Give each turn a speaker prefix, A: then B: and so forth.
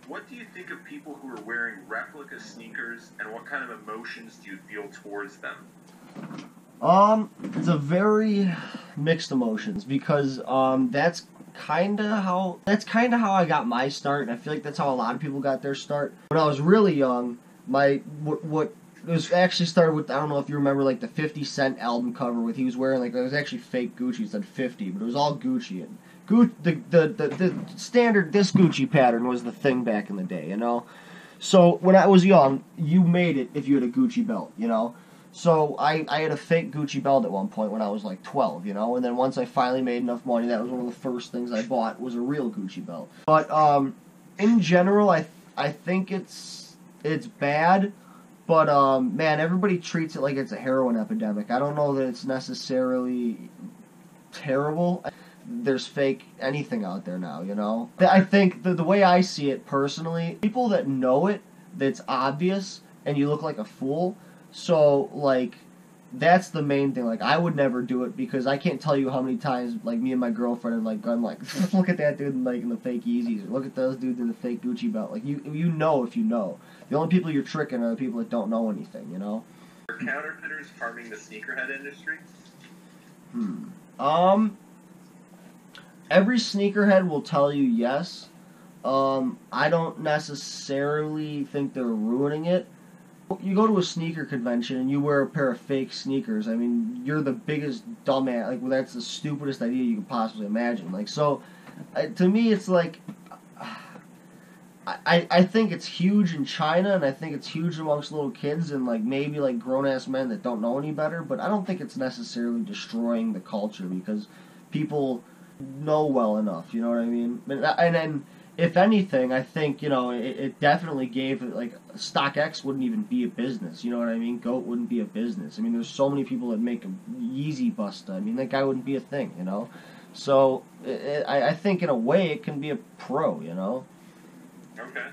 A: What do you think of people who are wearing replica sneakers, and what kind of emotions do you feel towards them?
B: It's a very mixed emotions because that's kinda how I got my start, and I feel like that's how a lot of people got their start. When I was really young, what it was actually started with, I don't know if you remember, like the 50 Cent album cover with, he was wearing, like, it was actually fake Gucci, it said 50, but it was all Gucci, and the standard this Gucci pattern was the thing back in the day, you know. So when I was young, you made it if you had a Gucci belt, you know. So I had a fake Gucci belt at one point when I was like 12, you know, and then once I finally made enough money, that was one of the first things I bought was a real Gucci belt. But in general, I think it's bad, but man, everybody treats it like it's a heroin epidemic. I don't know that it's necessarily terrible. There's fake anything out there now, you know. I think the way I see it personally, people that know it, that's obvious, and you look like a fool. So, like, that's the main thing. Like, I would never do it because I can't tell you how many times, like, me and my girlfriend have, like, gone, like, look at that dude, like, in the fake Yeezys, or look at those dudes in the fake Gucci belt. Like, you know if you know. The only people you're tricking are the people that don't know anything, you know?
A: Are counterfeiters harming the sneakerhead industry?
B: Every sneakerhead will tell you yes. I don't necessarily think they're ruining it. You go to a sneaker convention and you wear a pair of fake sneakers. I mean, you're the biggest dumbass. Like, well, that's the stupidest idea you could possibly imagine. Like, so, to me, it's like, I think it's huge in China, and I think it's huge amongst little kids and, like, maybe, like, grown-ass men that don't know any better, but I don't think it's necessarily destroying the culture because people know well enough, you know what I mean? And then, if anything, I think, you know, it definitely gave, like, StockX wouldn't even be a business, you know what I mean? GOAT wouldn't be a business. I mean, there's so many people that make a Yeezy Busta. I mean, that guy wouldn't be a thing, you know? So, I think in a way it can be a pro, you know?
A: Okay.